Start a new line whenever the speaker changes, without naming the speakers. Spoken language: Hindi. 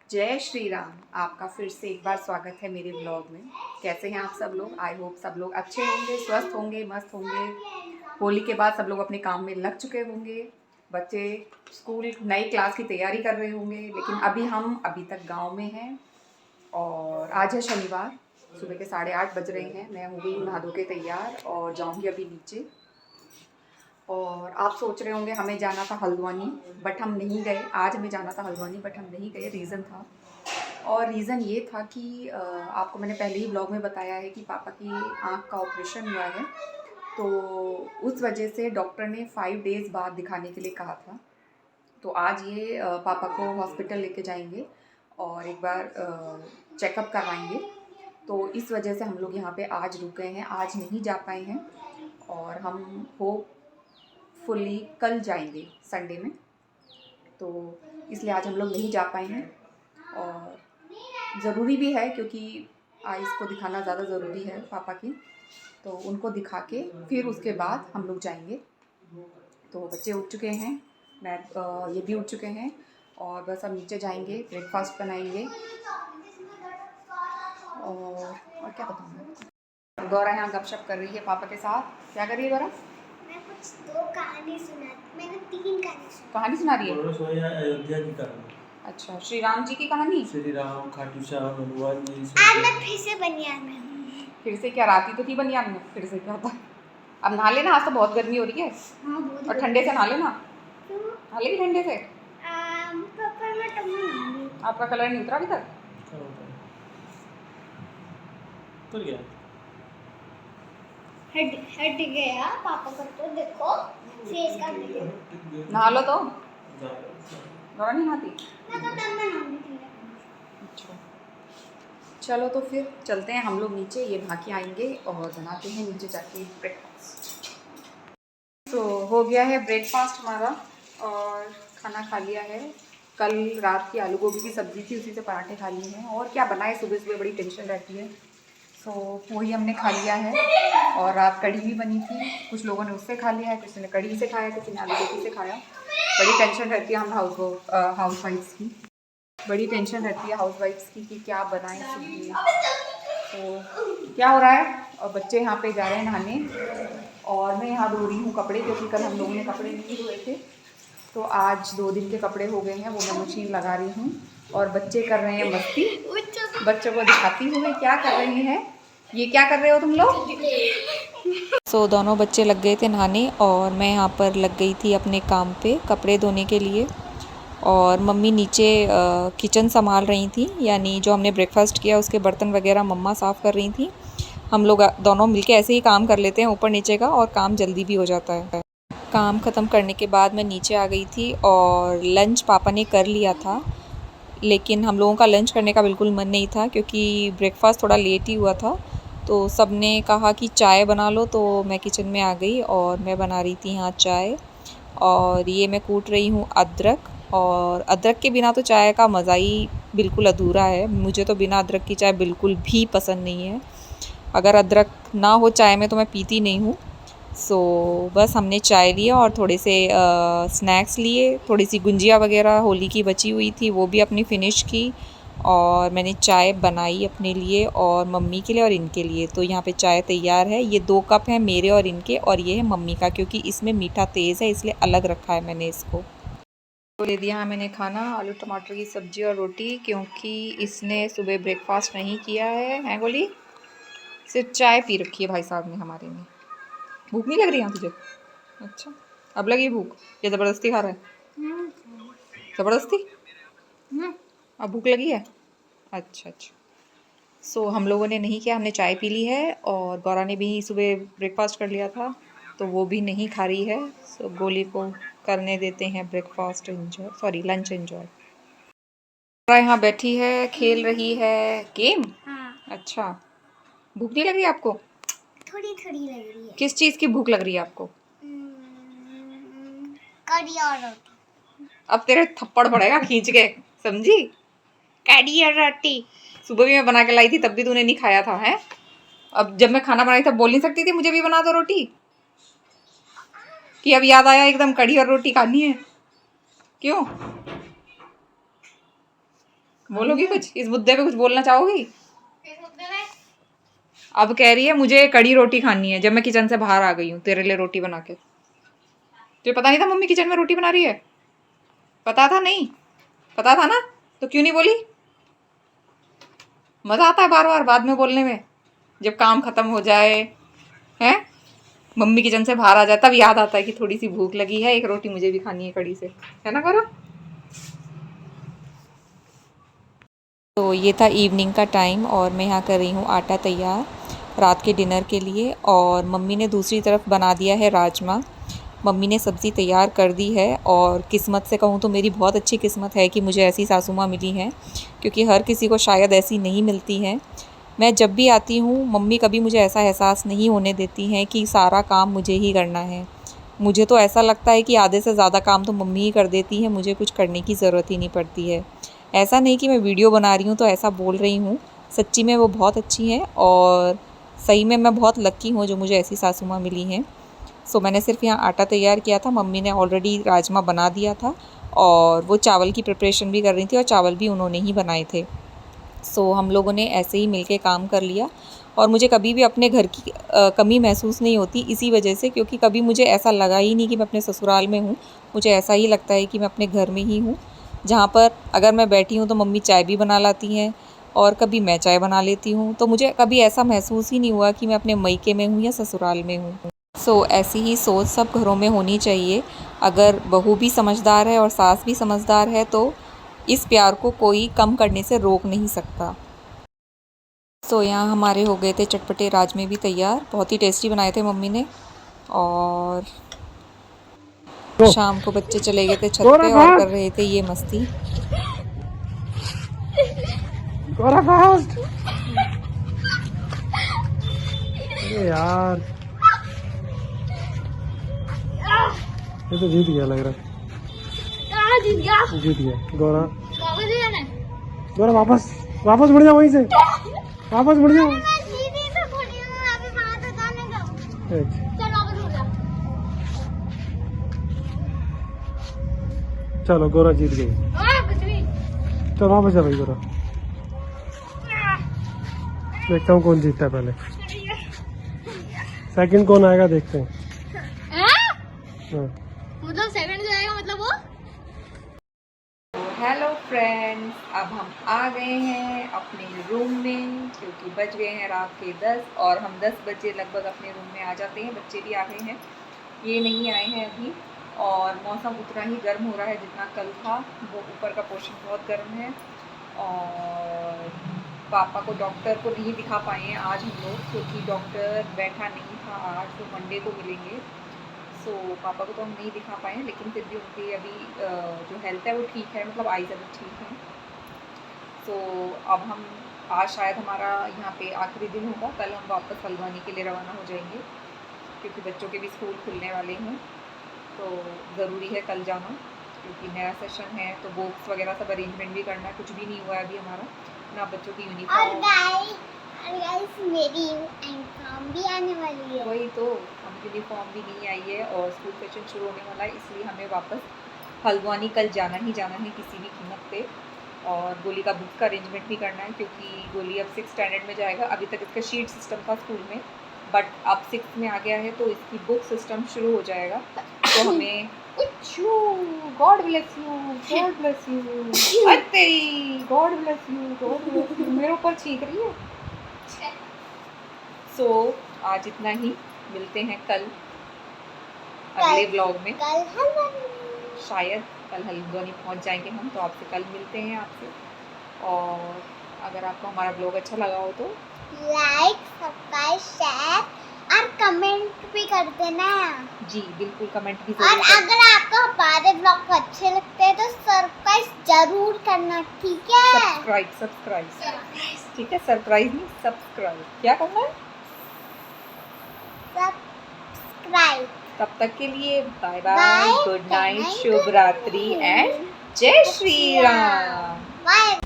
जय श्री राम। आपका फिर से एक बार स्वागत है मेरे ब्लॉग में। कैसे हैं आप सब लोग? आई होप सब लोग अच्छे होंगे, स्वस्थ होंगे, मस्त होंगे। होली के बाद सब लोग अपने काम में लग चुके होंगे। बच्चे स्कूल नई क्लास की तैयारी कर रहे होंगे, लेकिन हम अभी तक गांव में हैं। और आज है शनिवार, सुबह के 8:30 बज रहे हैं। मैं हो गई नहा धो के तैयार और जाऊँगी अभी नीचे। और आप सोच रहे होंगे हमें जाना था हल्द्वानी, बट हम नहीं गए। आज हमें जाना था हल्द्वानी, बट हम नहीं गए। रीज़न था, और रीज़न ये था कि आपको मैंने पहले ही ब्लॉग में बताया है कि पापा की आँख का ऑपरेशन हुआ है। तो उस वजह से डॉक्टर ने 5 डेज़ बाद दिखाने के लिए कहा था। तो आज ये पापा को हॉस्पिटल लेके जाएंगे और एक बार चेकअप करवाएंगे। तो इस वजह से हम लोग यहाँ पे आज रुक गए हैं, आज नहीं जा पाए हैं। और हम होपफुली कल जाएंगे संडे में। तो इसलिए आज हम लोग नहीं जा पाए हैं। और ज़रूरी भी है क्योंकि आइज़ को दिखाना ज़्यादा ज़रूरी है पापा की। तो उनको दिखा के फिर उसके बाद हम लोग जाएंगे। तो बच्चे उठ चुके हैं, मैं ये भी उठ चुके हैं, और बस अब नीचे जाएंगे, ब्रेकफास्ट बनाएंगे। और क्या बताऊँ मैं। गौरा यहाँ गपशप कर रही है पापा के साथ। क्या कर रही है गौरा?
मैं कुछ 2 कहानी सुना, मैंने 3
कहानी सुना रही है।
अयोध्या की कहानी।
अच्छा, श्री राम जी की कहानी।
श्री राम, खाटू श्याम, हनुमान जी।
आज मैं फिर से बनियान में हूँ।
फिर से क्या? राती तो थी बनियान में, फिर से क्या होता है? अब नहा लेना, आज तो बहुत गर्मी हो रही है।
हाँ, बहुत
और ठंडे से नहा लेना।
क्यों?
नहा लेगी ठंडे से।
पापा मैं तब नहाऊंगी।
आपका कलर नहीं उतरा अभी तक?
क्या होता है? उतर गया।
हट गया पापा का, तो देखो फेस का देखो।
नहा लो तो। गौरा नहीं नहाती?
मैं तो तब में नहाऊंगी।
अच्छा, चलो तो फिर चलते हैं हम लोग नीचे। ये भाके आएंगे और बनाते हैं नीचे जाके ब्रेकफास्ट। तो हो गया है ब्रेकफास्ट हमारा, और खाना खा लिया है। कल रात की आलू गोभी की सब्ज़ी थी, उसी से पराठे खा लिए हैं। और क्या बनाए, सुबह सुबह बड़ी टेंशन रहती है। तो वही हमने खा लिया है। और रात कढ़ी भी बनी थी, कुछ लोगों ने उससे खा लिया है, किसी ने कढ़ी से खाया, किसी ने आलू गोभी से खाया। बड़ी टेंशन रहती है हम हाउस वाइफ्स की। बड़ी टेंशन रहती है हाउस वाइफ्स की कि क्या बनाएं सुबह। तो क्या हो रहा है, और बच्चे यहाँ पे जा रहे हैं नहाने, और मैं यहाँ धो रही हूँ कपड़े, क्योंकि कल हम लोगों ने कपड़े नहीं धोए थे। तो आज 2 दिन के कपड़े हो गए हैं, वो मैं मशीन लगा रही हूँ। और बच्चे कर रहे हैं मस्ती। बच्चों को दिखाती हूँ मैं क्या कर रही हैं। ये क्या कर रहे हो तुम लोग? सो दोनों बच्चे लग गए थे नहाने, और मैं यहाँ पर लग गई थी अपने काम पे, कपड़े धोने के लिए। और मम्मी नीचे किचन संभाल रही थी, यानी जो हमने ब्रेकफास्ट किया उसके बर्तन वगैरह मम्मा साफ़ कर रही थी। हम लोग दोनों मिलके ऐसे ही काम कर लेते हैं ऊपर नीचे का, और काम जल्दी भी हो जाता है। काम ख़त्म करने के बाद मैं नीचे आ गई थी, और लंच पापा ने कर लिया था। लेकिन हम लोगों का लंच करने का बिल्कुल मन नहीं था, क्योंकि ब्रेकफास्ट थोड़ा लेट ही हुआ था। तो सब ने कहा कि चाय बना लो, तो मैं किचन में आ गई और मैं बना रही थी यहाँ चाय। और ये मैं कूट रही हूँ अदरक, और अदरक के बिना तो चाय का मज़ा ही बिल्कुल अधूरा है। मुझे तो बिना अदरक की चाय बिल्कुल भी पसंद नहीं है। अगर अदरक ना हो चाय में तो मैं पीती नहीं हूँ। सो बस हमने चाय लिया और थोड़े से स्नैक्स लिए, थोड़ी सी गुंजिया वगैरह होली की बची हुई थी वो भी अपनी फ़िनिश की। और मैंने चाय बनाई अपने लिए और मम्मी के लिए और इनके लिए। तो यहाँ पे चाय तैयार है। ये 2 कप हैं मेरे और इनके, और ये है मम्मी का, क्योंकि इसमें मीठा तेज़ है इसलिए अलग रखा है मैंने इसको। तो ले दिया है मैंने खाना, आलू टमाटर की सब्ज़ी और रोटी, क्योंकि इसने सुबह ब्रेकफास्ट नहीं किया है गोली। सिर्फ चाय पी रखी है भाई साहब ने हमारे ने। भूख नहीं लग रही यहाँ तुझे? अच्छा, अब लगी भूख? ये ज़बरदस्ती खा रहा है? ज़बरदस्ती? अब भूख लगी है? अच्छा अच्छा। सो हम लोगों ने नहीं किया, हमने चाय पी ली है, और गौरा ने भी सुबह ब्रेकफास्ट कर लिया था, तो वो भी नहीं खा रही है। सो गोली को करने देते हैं breakfast enjoy, sorry lunch enjoy. Gaura यहाँ बैठी है, खेल रही है गेम।
हाँ,
अच्छा, भूख नहीं लग रही आपको?
थोड़ी थोड़ी लग रही है।
किस चीज़ की भूख लग रही है आपको?
कढ़ी और रोटी।
अब तेरे थप्पड़ पड़ेगा खींच के, समझी? कढ़ी और रोटी सुबह भी मैं बना के लाई थी, तब भी तूने नहीं खाया था, है? अब जब मैं खाना बनाई तब बोल नहीं सकती थी मुझे भी बना दो रोटी? कि अब याद आया एकदम कढ़ी और रोटी खानी है? क्यों? बोलोगी कुछ इस मुद्दे पे, कुछ बोलना चाहोगी? अब कह रही है मुझे कड़ी रोटी खानी है, जब मैं किचन से बाहर आ गई हूँ तेरे लिए रोटी बना के। तुझे पता नहीं था मम्मी किचन में रोटी बना रही है? पता था? नहीं पता था ना, तो क्यों नहीं बोली? मजा आता है बार बार बाद में बोलने में, जब काम खत्म हो जाए हैं, मम्मी किचन से बाहर आ जाए तब याद आता है कि थोड़ी सी भूख लगी है, एक रोटी मुझे भी खानी है कड़ी से, है ना करो। तो ये था इवनिंग का टाइम और मैं यहाँ कर रही हूँ आटा तैयार रात के डिनर के लिए। और मम्मी ने दूसरी तरफ बना दिया है राजमा। मम्मी ने सब्ज़ी तैयार कर दी है और किस्मत से कहूँ तो मेरी बहुत अच्छी किस्मत है कि मुझे ऐसी सासू माँ मिली हैं, क्योंकि हर किसी को शायद ऐसी नहीं मिलती हैं। मैं जब भी आती हूँ मम्मी कभी मुझे ऐसा एहसास नहीं होने देती हैं कि सारा काम मुझे ही करना है। मुझे तो ऐसा लगता है कि आधे से ज़्यादा काम तो मम्मी ही कर देती है, मुझे कुछ करने की ज़रूरत ही नहीं पड़ती है। ऐसा नहीं कि मैं वीडियो बना रही हूँ तो ऐसा बोल रही हूँ, सच्ची में वो बहुत अच्छी हैं और सही में मैं बहुत लक्की हूँ जो मुझे ऐसी सासू माँ मिली हैं। सो मैंने सिर्फ यहाँ आटा तैयार किया था, मम्मी ने ऑलरेडी राजमा बना दिया था और वो चावल की प्रिपरेशन भी कर रही थी और चावल भी उन्होंने ही बनाए थे। सो हम लोगों ने ऐसे ही मिलके काम कर लिया और मुझे कभी भी अपने घर की कमी महसूस नहीं होती इसी वजह से, क्योंकि कभी मुझे ऐसा लगा ही नहीं कि मैं अपने ससुराल में हूँ। मुझे ऐसा ही लगता है कि मैं अपने घर में ही हूँ, जहाँ पर अगर मैं बैठी हूँ तो मम्मी चाय भी बना लाती हैं और कभी मैं चाय बना लेती हूँ। तो मुझे कभी ऐसा महसूस ही नहीं हुआ कि मैं अपने मायके में हूँ या ससुराल में हूँ। सो ऐसी ही सोच सब घरों में होनी चाहिए। अगर बहू भी समझदार है और सास भी समझदार है तो इस प्यार को कोई कम करने से रोक नहीं सकता। सो यहाँ हमारे हो गए थे चटपटे राजमे भी तैयार, बहुत ही टेस्टी बनाए थे मम्मी ने। और शाम को बच्चे चले गए थे छत पे और कर रहे थे ये मस्ती।
अरे यार ये तो जीत गया लग रहा है। जीत गया गौरा। गौरा वापस वापस मुड़ जाओ वहीं से, वापस मुड़ जाओ। चलो गौरा जीत गई। चलो वापस जा भाई गौरा, देखता हूँ कौन जीतता है पहले। सेकंड कौन आएगा देखते हैं।
मतलब सेकंड जो आएगा मतलब वो।
हेलो फ्रेंड्स, अब हम आ गए हैं अपने रूम में, क्योंकि बज गए हैं रात के 10 और हम 10 बजे लगभग अपने रूम में आ जाते हैं। बच्चे भी आ गए हैं, ये नहीं आए हैं अभी। और मौसम उतना ही गर्म हो रहा है जितना कल था, वो ऊपर का पोर्शन बहुत गर्म है। और पापा को डॉक्टर को नहीं दिखा पाए हैं आज हम लोग, क्योंकि डॉक्टर बैठा नहीं था आज, तो मंडे को मिलेंगे। सो पापा को तो हम नहीं दिखा पाए हैं, लेकिन फिर भी उनकी अभी जो हेल्थ है वो ठीक है, मतलब आइज़ अभी ठीक है। सो अब हम आज शायद हमारा यहाँ पे आखिरी दिन होगा, कल हम वापस हल्द्वानी के लिए रवाना हो जाएंगे, क्योंकि बच्चों के भी स्कूल खुलने वाले हैं। तो ज़रूरी है कल जाना, क्योंकि नया सेशन है तो बुक्स वगैरह सब अरेंजमेंट भी करना है। कुछ भी नहीं हुआ है अभी हमारा, ना बच्चों की यूनिफॉर्म।
गाइस मेरी यूनिफॉर्म भी आने वाली है।
वही तो, हम यूनिफॉर्म भी नहीं आई है और स्कूल सेशन शुरू होने वाला है, इसलिए हमें वापस हल्द्वानी कल जाना ही जाना है किसी भी कीमत पे। और गोली का बुक का अरेंजमेंट भी करना है, क्योंकि गोली अब 6th स्टैंडर्ड में जाएगा। अभी तक इसका शीट सिस्टम था स्कूल में, बट अब 6th में आ गया है तो इसकी बुक सिस्टम शुरू हो जाएगा। तो हमें God bless you, God bless you, अरे God bless you, God bless you, मेरे ऊपर छींक रही है। सो आज इतना ही, मिलते हैं कल अगले ब्लॉग में।
कल हल्द्वानी
शायद कल हल्द्वानी पहुंच जाएंगे हम, तो आपसे कल मिलते हैं आपसे। और अगर आपको हमारा ब्लॉग अच्छा लगा हो तो
लाइक, सब्सक्राइब, शेयर और कमेंट भी कर देना।
जी बिल्कुल, कमेंट भी
और अगर आपको हमारे ब्लॉग अच्छे लगते हैं तो सब्सक्राइब जरूर करना, ठीक है?
सब्सक्राइब ठीक है, सरप्राइज नहीं, सब्सक्राइब। क्या करना है?
सब्सक्राइब।
तब तक के लिए बाय बाय, गुड नाइट, शुभ रात्रि एंड जय श्री राम।
बाय।